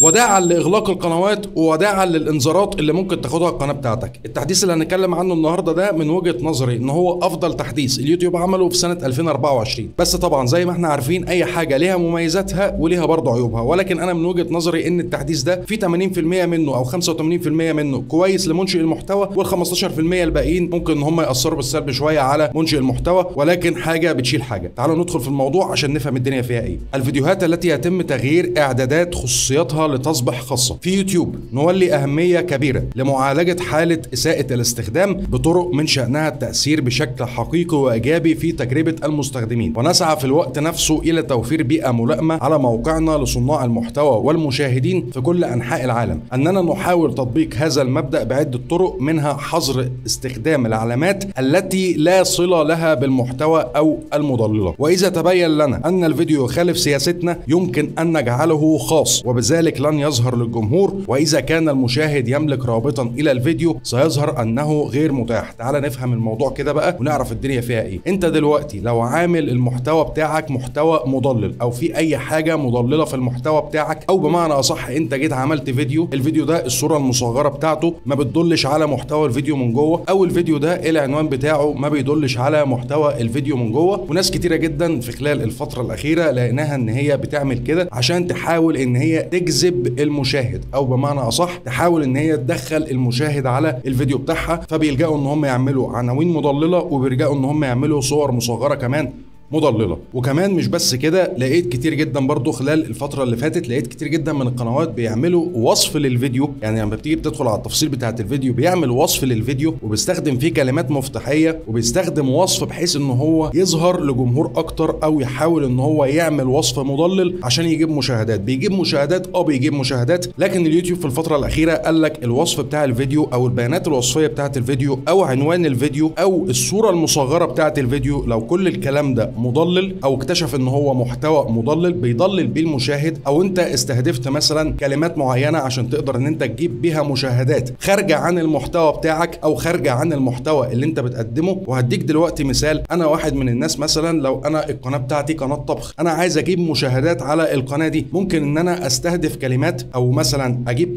وداعا لاغلاق القنوات ووداعا للانذارات اللي ممكن تاخدها القناه بتاعتك. التحديث اللي هنتكلم عنه النهارده ده من وجهه نظري ان هو افضل تحديث اليوتيوب عمله في سنه 2024، بس طبعا زي ما احنا عارفين اي حاجه ليها مميزاتها وليها برضه عيوبها، ولكن انا من وجهه نظري ان التحديث ده في 80% منه او 85% منه كويس لمنشئ المحتوى، وال15% الباقيين ممكن ان هم ياثروا بالسلب شويه على منشئ المحتوى، ولكن حاجه بتشيل حاجه. تعالوا ندخل في الموضوع عشان نفهم الدنيا فيها ايه. الفيديوهات التي يتم تغيير اعدادات خصوصياتها لتصبح خاصه في يوتيوب، نولي اهميه كبيره لمعالجه حاله اساءه الاستخدام بطرق من شانها التاثير بشكل حقيقي وايجابي في تجربه المستخدمين، ونسعى في الوقت نفسه الى توفير بيئه ملائمه على موقعنا لصناع المحتوى والمشاهدين في كل انحاء العالم. اننا نحاول تطبيق هذا المبدا بعده طرق، منها حظر استخدام العلامات التي لا صله لها بالمحتوى او المضلله، واذا تبين لنا ان الفيديو يخالف سياستنا يمكن ان نجعله خاص وبذلك لن يظهر للجمهور، واذا كان المشاهد يملك رابطا الى الفيديو سيظهر انه غير متاح. تعال نفهم الموضوع كده بقى ونعرف الدنيا فيها ايه. انت دلوقتي لو عامل المحتوى بتاعك محتوى مضلل او في اي حاجه مضلله في المحتوى بتاعك، او بمعنى اصح انت جيت عملت الفيديو ده الصوره المصغره بتاعته ما بتدلش على محتوى الفيديو من جوه، او الفيديو ده العنوان بتاعه ما بيدلش على محتوى الفيديو من جوه. وناس كتيره جدا في خلال الفتره الاخيره لقيناها ان هي بتعمل كده عشان تحاول ان هي تجذب المشاهد، او بمعنى اصح تحاول ان هي تدخل المشاهد على الفيديو بتاعها، فبيلجأوا ان هم يعملوا عناوين مضلله وبيلجأوا ان هم يعملوا صور مصغره كمان مضلله. وكمان مش بس كده، لقيت كتير جدا برضو خلال الفتره اللي فاتت لقيت كتير جدا من القنوات بيعملوا وصف للفيديو، يعني لما بتيجي بتدخل على التفاصيل بتاعه الفيديو بيعمل وصف للفيديو وبيستخدم فيه كلمات مفتاحيه وبيستخدم وصف بحيث ان هو يظهر لجمهور اكتر، او يحاول ان هو يعمل وصف مضلل عشان يجيب مشاهدات. بيجيب مشاهدات، لكن اليوتيوب في الفتره الاخيره قال لك الوصف بتاع الفيديو او البيانات الوصفيه بتاعه الفيديو او عنوان الفيديو او الصوره المصغره بتاعه الفيديو، لو كل الكلام ده مضلل او اكتشف ان هو محتوى مضلل بيضلل بيه المشاهد، او انت استهدفت مثلا كلمات معينه عشان تقدر ان انت تجيب بيها مشاهدات خارجه عن المحتوى بتاعك او خارجه عن المحتوى اللي انت بتقدمه. وهديك دلوقتي مثال، انا واحد من الناس مثلا لو انا القناه بتاعتي قناه طبخ، انا عايز اجيب مشاهدات على القناه دي، ممكن ان انا استهدف كلمات او مثلا اجيب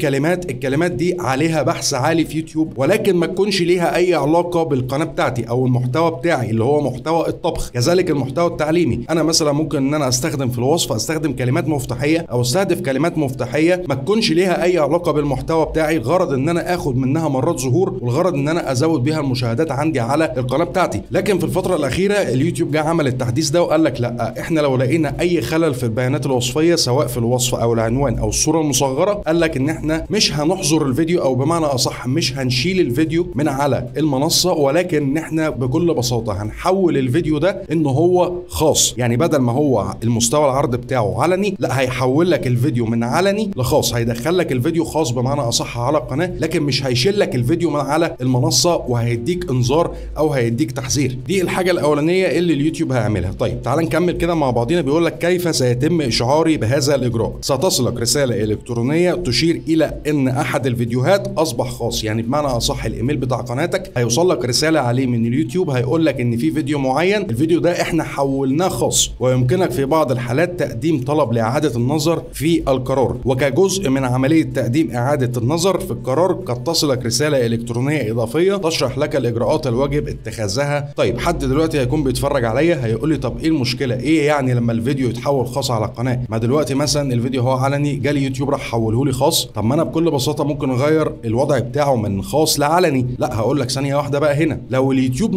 الكلمات دي عليها بحث عالي في يوتيوب، ولكن ما تكونش ليها اي علاقه بالقناه بتاعتي او المحتوى بتاعي اللي هو محتوى الطبخ. كذلك المحتوى التعليمي، انا مثلا ممكن ان انا استخدم في الوصف استخدم كلمات مفتاحيه او استهدف كلمات مفتاحيه ما تكونش ليها اي علاقه بالمحتوى بتاعي، الغرض ان انا اخد منها مرات ظهور، والغرض ان انا ازود بيها المشاهدات عندي على القناه بتاعتي. لكن في الفتره الاخيره اليوتيوب جه عمل التحديث ده وقال لك لا، احنا لو لقينا اي خلل في البيانات الوصفيه سواء في الوصف او العنوان او الصوره المصغره، قال لك ان احنا مش هنحظر الفيديو، او بمعنى اصح مش هنشيل الفيديو من على المنصه، ولكن ان احنا بكل بساطه هنحول الفيديو ده ان هو خاص. يعني بدل ما هو المستوى العرض بتاعه علني، لا هيحول لك الفيديو من علني لخاص، هيدخل لك الفيديو خاص بمعنى اصح على القناه، لكن مش هيشيل لك الفيديو من على المنصه وهيديك انذار او هيديك تحذير. دي الحاجه الاولانيه اللي اليوتيوب هيعملها. طيب تعال نكمل كده مع بعضينا. بيقول لك كيف سيتم اشعاري بهذا الاجراء؟ ستصلك رساله الكترونيه تشير الى ان احد الفيديوهات اصبح خاص، يعني بمعنى اصح الايميل بتاع قناتك هيوصل لك رساله عليه من اليوتيوب هيقول لك ان في فيديو معين، الفيديو ده احنا حولناه خاص، ويمكنك في بعض الحالات تقديم طلب لإعادة النظر في القرار. وكجزء من عملية تقديم إعادة النظر في القرار قد تصلك رسالة إلكترونية إضافية تشرح لك الإجراءات الواجب اتخاذها. طيب حد دلوقتي هيكون بيتفرج عليا هيقول لي طب إيه المشكلة؟ إيه يعني لما الفيديو يتحول خاص على القناة؟ ما دلوقتي مثلا الفيديو هو علني، جالي يوتيوب راح حوله لي خاص، طب ما أنا بكل بساطة ممكن أغير الوضع بتاعه من خاص لعلني. لا، هقول لك ثانية واحدة بقى هنا، لو اليوتيوب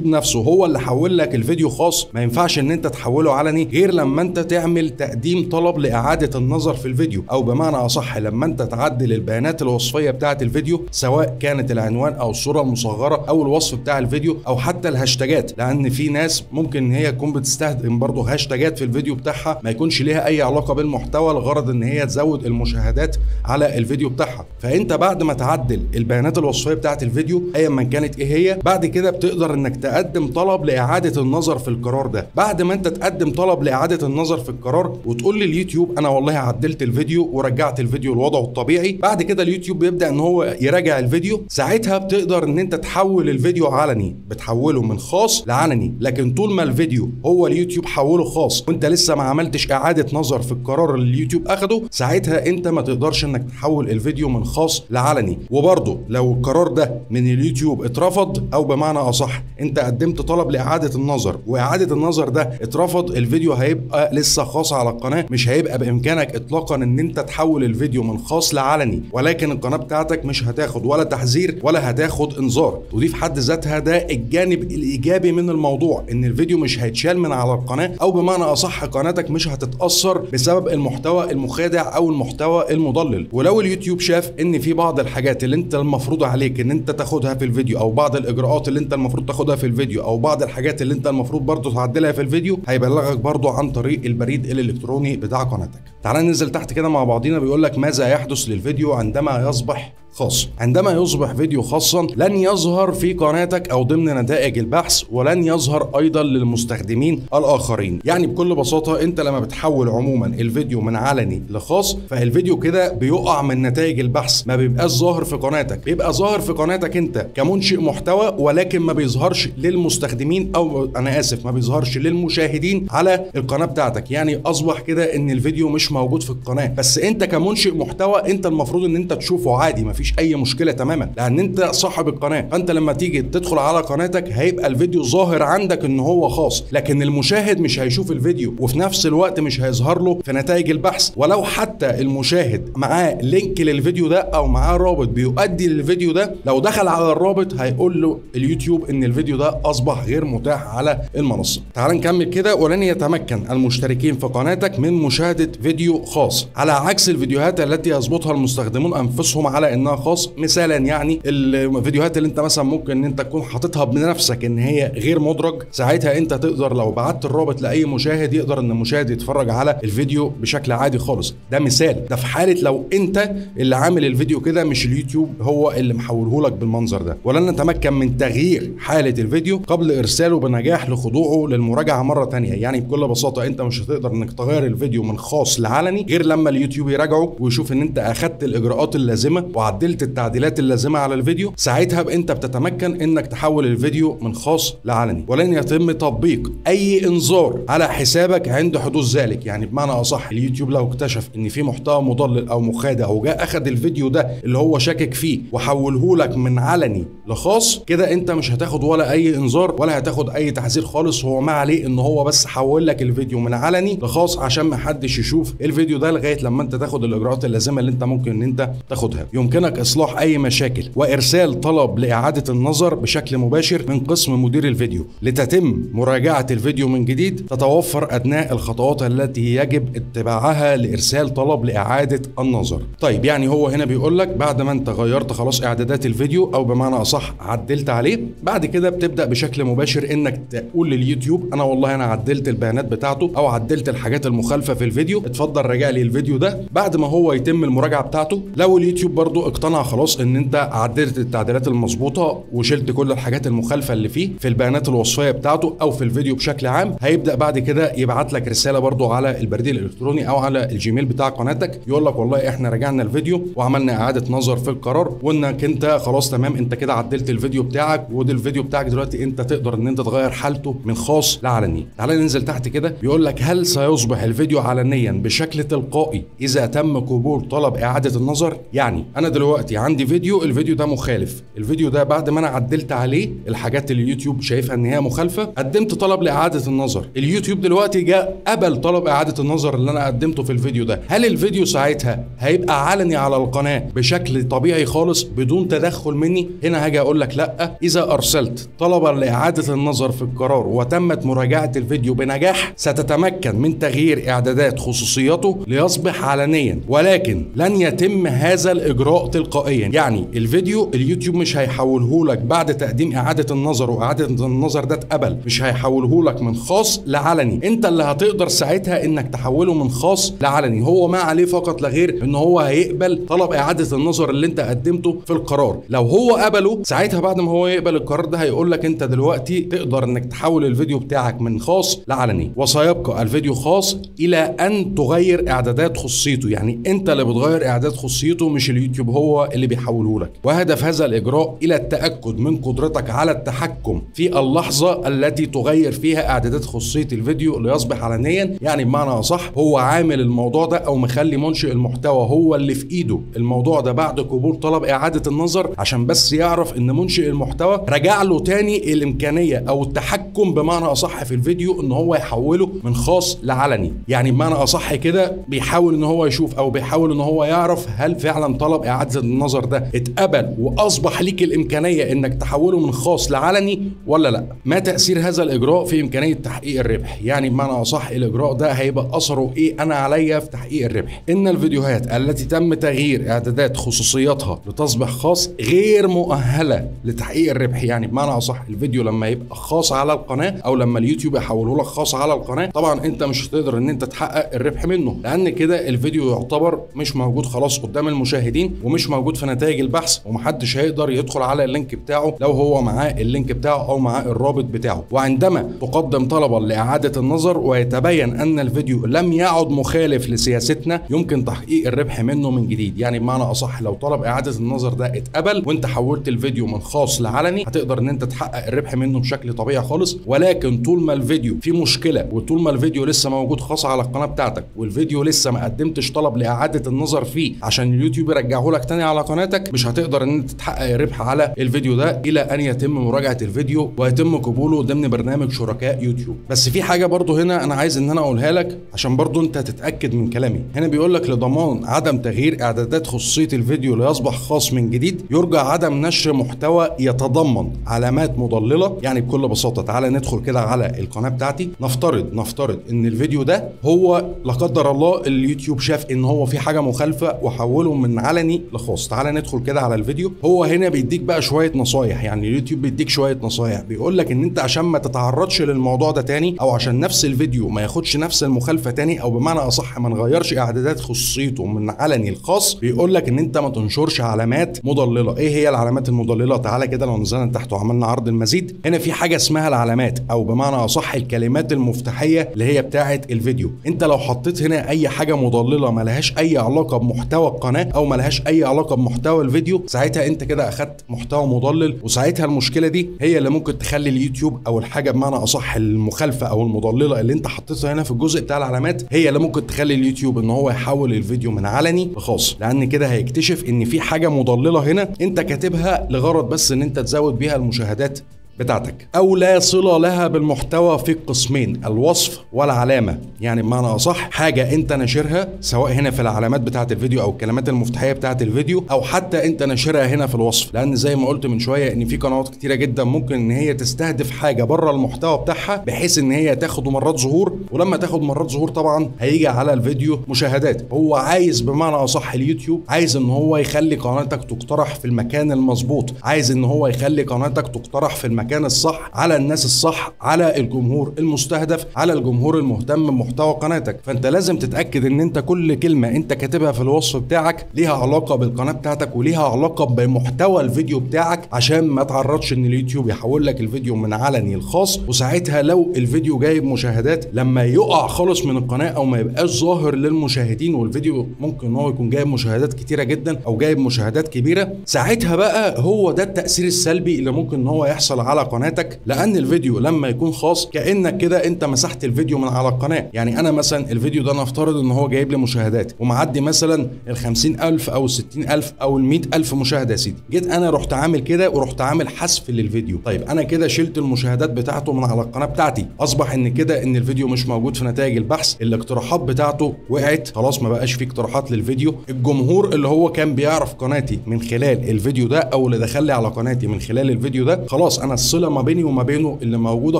نفسه هو اللي حول لك الفيديو خاص، ما ينفعش ان انت تحوله علني غير لما انت تعمل تقديم طلب لاعاده النظر في الفيديو، او بمعنى اصح لما انت تعدل البيانات الوصفيه بتاعه الفيديو، سواء كانت العنوان او الصوره المصغره او الوصف بتاع الفيديو او حتى الهاشتاجات، لان في ناس ممكن ان هي تكون بتستخدم برضه هاشتاجات في الفيديو بتاعها ما يكونش ليها اي علاقه بالمحتوى، الغرض ان هي تزود المشاهدات على الفيديو بتاعها. فانت بعد ما تعدل البيانات الوصفيه بتاعه الفيديو ايا ما كانت ايه هي، بعد كده بتقدر تقدر انك تقدم طلب لاعاده النظر في القرار ده. بعد ما انت تقدم طلب لاعاده النظر في القرار وتقول لليوتيوب انا والله عدلت الفيديو ورجعت الفيديو لوضعه الطبيعي، بعد كده اليوتيوب بيبدا ان هو يراجع الفيديو. ساعتها بتقدر ان انت تحول الفيديو علني، بتحوله من خاص لعلني. لكن طول ما الفيديو هو اليوتيوب حوله خاص وانت لسه ما عملتش اعاده نظر في القرار اللي اليوتيوب اخده، ساعتها انت ما تقدرش انك تحول الفيديو من خاص لعلني. وبرضه لو القرار ده من اليوتيوب اترفض، او بمعنى اصح انت قدمت طلب لاعاده النظر واعاده النظر ده اترفض، الفيديو هيبقى لسه خاص على القناه، مش هيبقى بامكانك اطلاقا ان انت تحول الفيديو من خاص لعلني. ولكن القناه بتاعتك مش هتاخد ولا تحذير ولا هتاخد انذار. ودي في حد ذاتها ده الجانب الايجابي من الموضوع، ان الفيديو مش هيتشال من على القناه، او بمعنى اصح قناتك مش هتتاثر بسبب المحتوى المخادع او المحتوى المضلل. ولو اليوتيوب شاف ان في بعض الحاجات اللي انت المفروض عليك ان انت تاخدها في الفيديو، او بعض الاجراءات اللي انت المفروض تاخدها في الفيديو، او بعض الحاجات اللي انت المفروض برضه تعدلها في الفيديو، هيبلغك برضه عن طريق البريد الالكتروني بتاع قناتك. تعال ننزل تحت كده مع بعضينا. بيقول لك ماذا يحدث للفيديو عندما يصبح خاص؟ عندما يصبح فيديو خاصا لن يظهر في قناتك او ضمن نتائج البحث، ولن يظهر ايضا للمستخدمين الاخرين. يعني بكل بساطه انت لما بتحول عموما الفيديو من علني لخاص، فالفيديو كده بيقع من نتائج البحث، ما بيبقاش ظاهر في قناتك، بيبقى ظاهر في قناتك انت كمنشئ محتوى، ولكن ما بيظهرش للمستخدمين، او انا اسف ما بيظهرش للمشاهدين على القناه بتاعتك. يعني اصبح كده ان الفيديو مش موجود في القناه، بس انت كمنشئ محتوى انت المفروض ان انت تشوفه عادي، مفيش اي مشكله تماما، لان انت صاحب القناه. فانت لما تيجي تدخل على قناتك هيبقى الفيديو ظاهر عندك ان هو خاص، لكن المشاهد مش هيشوف الفيديو، وفي نفس الوقت مش هيظهر له في نتائج البحث. ولو حتى المشاهد معاه لينك للفيديو ده او معاه رابط بيؤدي للفيديو ده، لو دخل على الرابط هيقول له اليوتيوب ان الفيديو ده اصبح غير متاح على المنصه. تعال نكمل كده. ولن يتمكن المشتركين في قناتك من مشاهده فيديو خاص، على عكس الفيديوهات التي يظبطها المستخدمون انفسهم على انها خاص. مثالا يعني الفيديوهات اللي انت مثلا ممكن ان انت تكون حاططها بنفسك ان هي غير مدرج، ساعتها انت تقدر لو بعت الرابط لاي مشاهد يقدر ان المشاهد يتفرج على الفيديو بشكل عادي خالص. ده مثال، ده في حاله لو انت اللي عامل الفيديو كده مش اليوتيوب هو اللي محوله لك بالمنظر ده. ولن نتمكن من تغيير حاله الفيديو قبل ارساله بنجاح لخضوعه للمراجعه مره ثانيه. يعني بكل بساطه انت مش هتقدر انك تغير الفيديو من خاص لعلني غير لما اليوتيوب يراجعه ويشوف ان انت اخدت الاجراءات اللازمه وعدلت التعديلات اللازمه على الفيديو. ساعتها انت بتتمكن انك تحول الفيديو من خاص لعلني، ولن يتم تطبيق اي انذار على حسابك عند حدوث ذلك. يعني بمعنى اصح اليوتيوب لو اكتشف ان في محتوى مضلل او مخادع وجاء اخذ الفيديو ده اللي هو شاكك فيه وحوله لك من علني لخاص، كده انت مش هتاخد ولا اي انذار ولا هتاخد اي تحذير خالص. هو ما عليه ان هو بس حول لك الفيديو من علني لخاص عشان ما حدش يشوف الفيديو ده لغايه لما انت تاخد الاجراءات اللازمه اللي انت ممكن ان انت تاخدها. يمكنك اصلاح اي مشاكل وارسال طلب لاعاده النظر بشكل مباشر من قسم مدير الفيديو. لتتم مراجعه الفيديو من جديد تتوفر ادنى الخطوات التي يجب اتباعها لارسال طلب لاعاده النظر. طيب يعني هو هنا بيقول لك بعد ما انت غيرت خلاص اعدادات الفيديو او بمعنى اصح عدلت عليه، بعد كده بتبدا بشكل مباشر انك تقول لليوتيوب انا والله انا عدلت البيانات بتاعته او عدلت الحاجات المخالفه في الفيديو، اتفضل راجع لي الفيديو ده. بعد ما هو يتم المراجعه بتاعته، لو اليوتيوب برضو اقتنع خلاص ان انت عدلت التعديلات المظبوطه وشلت كل الحاجات المخالفه اللي فيه في البيانات الوصفيه بتاعته او في الفيديو بشكل عام، هيبدا بعد كده يبعت لك رساله برضو على البريد الالكتروني او على الجيميل بتاع قناتك، يقول لك والله احنا راجعنا الفيديو وعملنا اعاده نظر في القرار وانك انت خلاص تمام، انت كده عدلت الفيديو بتاعك، ودي الفيديو بتاعك دلوقتي انت تقدر ان انت تغير حالته من خاص لعلني. تعال ننزل تحت كده. بيقول لك هل سيصبح الفيديو علنيا بشكل تلقائي اذا تم قبول طلب اعاده النظر؟ يعني انا دلوقتي عندي فيديو، الفيديو ده مخالف، الفيديو ده بعد ما انا عدلت عليه الحاجات اللي اليوتيوب شايفها ان هي مخالفه، قدمت طلب لاعاده النظر، اليوتيوب دلوقتي جاء قبل طلب اعاده النظر اللي انا قدمته في الفيديو ده، هل الفيديو ساعتها هيبقى علني على القناه بشكل طبيعي خالص بدون تدخل مني؟ هنا هاجي اقول لك لا، اذا ارسلت طلبا لاعاده النظر في القرار وتمت مراجعه الفيديو بنجاح ستتمكن من تغيير اعدادات خصوصيته ليصبح علنيا، ولكن لن يتم هذا الاجراء تلقائيا. يعني الفيديو اليوتيوب مش هيحوله لك بعد تقديم اعاده النظر واعاده النظر ده اتقبل، مش هيحوله لك من خاص لعلني، انت اللي هتقدر ساعتها انك تحوله من خاص لعلني. هو ما عليه فقط لا غير ان هو هيقبل طلب اعاده النظر اللي انت قدمته في القرار. لو هو قبله ساعتها بعد ما هو يقبل القرار ده هيقول لك انت دلوقتي تقدر انك تحول الفيديو بتاعك من خاص لعلني، وسيبقى الفيديو خاص الى ان تغير اعدادات خصوصيته. يعني انت اللي بتغير اعداد خصوصيته مش اليوتيوب هو اللي بيحوله لك. وهدف هذا الاجراء الى التاكد من قدرتك على التحكم في اللحظه التي تغير فيها اعدادات خصوصيه الفيديو ليصبح علنيا. يعني بمعنى اصح هو عامل الموضوع ده او مخلي منشئ المحتوى هو اللي في ايده الموضوع ده بعد قبول طلب اعاده النظر، عشان بس يعرف ان منشئ المحتوى رجع له تاني الامكانيه او التحكم بمعنى اصح في الفيديو ان هو يحوله من خاص لعلني. يعني بمعنى اصح كده بيحاول ان هو يشوف او بيحاول ان هو يعرف هل فعلا طلب اعاده النظر ده اتقبل واصبح ليك الامكانيه انك تحوله من خاص لعلني ولا لا. ما تاثير هذا الاجراء في امكانيه تحقيق الربح؟ يعني بمعنى اصح الاجراء ده هيبقى اثره ايه انا عليا في تحقيق الربح؟ ان الفيديوهات التي تم تغيير اعدادات خصوصياتها لتصبح خاص غير مؤهله لتحقيق الربح. يعني بمعنى اصح الفيديو لما يبقى خاص على القناه او لما اليوتيوب يحوله لك خاص على القناه، طبعا انت مش هتقدر ان انت تحقق الربح منه، لان كده الفيديو يعتبر مش موجود خلاص قدام المشاهدين ومش موجود في نتائج البحث، ومحدش هيقدر يدخل على اللينك بتاعه لو هو معاه اللينك بتاعه او معاه الرابط بتاعه. وعندما تقدم طلبا لاعاده النظر ويتبين ان الفيديو لم يعد مخالف لسياستنا يمكن تحقيق الربح منه من جديد. يعني بمعنى اصح لو طلب اعاده النظر ده اتقبل وانت حولت الفيديو من خاص لعلني هتقدر ان انت تحقق الربح منه بشكل طبيعي خالص. ولكن طول ما الفيديو فيه مشكله وطول ما الفيديو لسه موجود خاص على القناه بتاعتك والفيديو لسه ما قدمتش طلب لاعاده النظر فيه عشان اليوتيوب يرجعه لك تاني على قناتك، مش هتقدر ان انت تحقق الربح على الفيديو ده الى ان يتم مراجعه الفيديو ويتم قبوله ضمن برنامج شركاء يوتيوب. بس في حاجه برضو هنا انا عايز ان انا اقولها لك عشان برضو انت تتاكد من كلامي. هنا بيقول لك لضمان عدم تغيير اعدادات خصوصيه الفيديو ليصبح خاص من جديد يرجى عدم نشر محتوى يتضمن علامات مضلله. يعني بكل بساطه تعالى ندخل كده على القناه بتاعتي، نفترض ان الفيديو ده هو لا قدر الله اليوتيوب شاف ان هو في حاجه مخالفه وحوله من علني لخاص. تعالى ندخل كده على الفيديو. هو هنا بيديك بقى شويه نصايح، يعني اليوتيوب بيديك شويه نصايح، بيقول لك ان انت عشان ما تتعرضش للموضوع ده تاني او عشان نفس الفيديو ما ياخدش نفس المخالفه تاني او بمعنى اصح ما نغيرش اعدادات خصوصيته من علني الخاص، بيقول لك ان انت ما تنشرش علامات مضلله. ايه هي العلامات المضلله؟ تعالى كده لو نزلنا تحت وعملنا عرض المزيد، هنا في حاجه اسمها العلامات او بمعنى اصح الكلمات المفتاحيه اللي هي بتاعه الفيديو. انت لو حطيت هنا اي حاجه مضلله ما لهاش اي علاقه بمحتوى القناه او ما لهاش اي علاقه بمحتوى الفيديو، ساعتها انت كده اخدت محتوى مضلل، وساعتها المشكله دي هي اللي ممكن تخلي اليوتيوب او الحاجه بمعنى اصح المخالفه او المضلله اللي انت حطيتها هنا في الجزء بتاع العلامات هي اللي ممكن تخلي اليوتيوب ان هو يحول الفيديو من علني لخاص، لان كده هيكتشف ان في حاجه مضلله هنا انت كاتبها لغرض بس ان انت تزود بيها المشاهدات بتاعتك او لا صله لها بالمحتوى في القسمين الوصف والعلامه. يعني بمعنى اصح حاجه انت ناشرها سواء هنا في العلامات بتاعه الفيديو او الكلمات المفتاحيه بتاعه الفيديو او حتى انت ناشرها هنا في الوصف، لان زي ما قلت من شويه ان في قنوات كتيره جدا ممكن ان هي تستهدف حاجه بره المحتوى بتاعها بحيث ان هي تاخد مرات ظهور، ولما تاخد مرات ظهور طبعا هيجي على الفيديو مشاهدات. هو عايز بمعنى اصح اليوتيوب عايز ان هو يخلي قناتك تقترح في المكان المظبوط، عايز ان هو يخلي قناتك تقترح في المكان الصح على الناس الصح، على الجمهور المستهدف، على الجمهور المهتم بمحتوى قناتك. فانت لازم تتاكد ان انت كل كلمه انت كاتبها في الوصف بتاعك ليها علاقه بالقناه بتاعتك وليها علاقه بمحتوى الفيديو بتاعك عشان ما تعرضش ان اليوتيوب يحول لك الفيديو من علني لخاص. وساعتها لو الفيديو جايب مشاهدات لما يقع خالص من القناه او ما يبقاش ظاهر للمشاهدين والفيديو ممكن ان هو يكون جايب مشاهدات كتيره جدا او جايب مشاهدات كبيره، ساعتها بقى هو ده التاثير السلبي اللي ممكن ان هو يحصل على قناتك. لان الفيديو لما يكون خاص كانك كده انت مسحت الفيديو من على القناه. يعني انا مثلا الفيديو ده نفترض ان هو جايب لي مشاهدات ومعدي مثلا ال 50,000 او ال 60,000 او ال 100,000 مشاهده يا سيدي، جيت انا رحت عامل كده ورحت عامل حذف للفيديو. طيب انا كده شلت المشاهدات بتاعته من على القناه بتاعتي، اصبح ان كده ان الفيديو مش موجود في نتائج البحث، الاقتراحات بتاعته وقعت خلاص، ما بقاش فيه اقتراحات للفيديو. الجمهور اللي هو كان بيعرف قناتي من خلال الفيديو ده او اللي دخل لي على قناتي من خلال الفيديو ده خلاص انا الصله ما بيني وما بينه اللي موجوده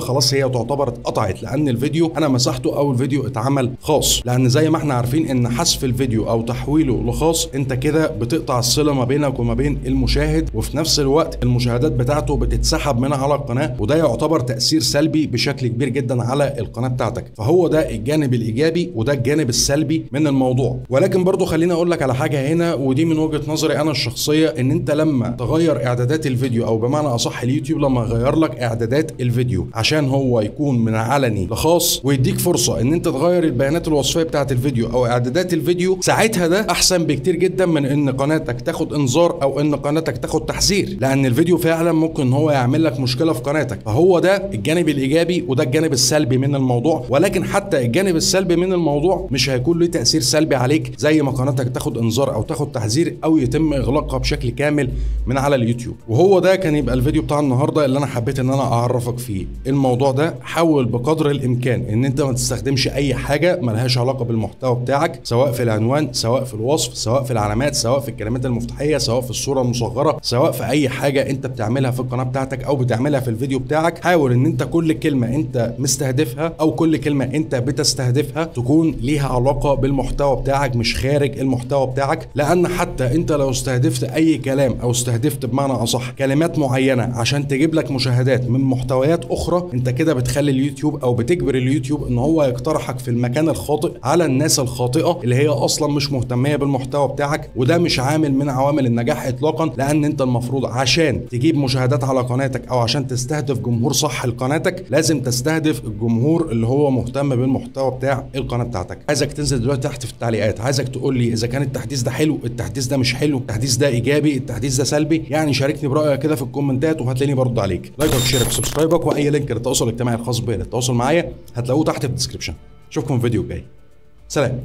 خلاص هي تعتبر اتقطعت، لان الفيديو انا مسحته او الفيديو اتعمل خاص. لان زي ما احنا عارفين ان حذف الفيديو او تحويله لخاص انت كده بتقطع الصله ما بينك وما بين المشاهد، وفي نفس الوقت المشاهدات بتاعته بتتسحب من على القناه، وده يعتبر تاثير سلبي بشكل كبير جدا على القناه بتاعتك. فهو ده الجانب الايجابي وده الجانب السلبي من الموضوع. ولكن برضو خليني اقول لك على حاجه هنا، ودي من وجهه نظري انا الشخصيه، ان انت لما تغير اعدادات الفيديو او بمعنى اصح اليوتيوب لما يغير لك اعدادات الفيديو عشان هو يكون من علني لخاص ويديك فرصه ان انت تغير البيانات الوصفيه بتاعه الفيديو او اعدادات الفيديو، ساعتها ده احسن بكتير جدا من ان قناتك تاخد انذار او ان قناتك تاخد تحذير، لان الفيديو فعلا ممكن هو يعمل لك مشكله في قناتك. فهو ده الجانب الايجابي وده الجانب السلبي من الموضوع. ولكن حتى الجانب السلبي من الموضوع مش هيكون له تاثير سلبي عليك زي ما قناتك تاخد انذار او تاخد تحذير او يتم اغلاقها بشكل كامل من على اليوتيوب. وهو ده كان يبقى الفيديو بتاع النهارده اللي انا حبيت ان انا اعرفك فيه الموضوع ده. حاول بقدر الامكان ان انت ما تستخدمش اي حاجه ملهاش علاقه بالمحتوى بتاعك، سواء في العنوان، سواء في الوصف، سواء في العلامات، سواء في الكلمات المفتاحيه، سواء في الصوره المصغره، سواء في اي حاجه انت بتعملها في القناه بتاعتك او بتعملها في الفيديو بتاعك. حاول ان انت كل كلمه انت مستهدفها او كل كلمه انت بتستهدفها تكون ليها علاقه بالمحتوى بتاعك مش خارج المحتوى بتاعك. لان حتى انت لو استهدفت اي كلام او استهدفت بمعنى اصح كلمات معينه عشان تجيب لك مشاهدات من محتويات اخرى، انت كده بتخلي اليوتيوب او بتجبر اليوتيوب ان هو يقترحك في المكان الخاطئ على الناس الخاطئه اللي هي اصلا مش مهتميه بالمحتوى بتاعك. وده مش عامل من عوامل النجاح اطلاقا، لان انت المفروض عشان تجيب مشاهدات على قناتك او عشان تستهدف جمهور صح لقناتك لازم تستهدف الجمهور اللي هو مهتم بالمحتوى بتاع القناه بتاعتك. عايزك تنزل دلوقتي تحت في التعليقات، عايزك تقول لي اذا كان التحديث ده حلو، التحديث ده مش حلو، التحديث ده ايجابي، التحديث ده سلبي. يعني شاركني برايك كده في الكومنتات وهتلاقيني برد عليك. لايك وشيرك وسبسكرايبك واي لينك للتواصل الاجتماعي الخاص بيا للتواصل معايا هتلاقوه تحت في الديسكربشن. اشوفكم في الفيديو الجاي. سلام.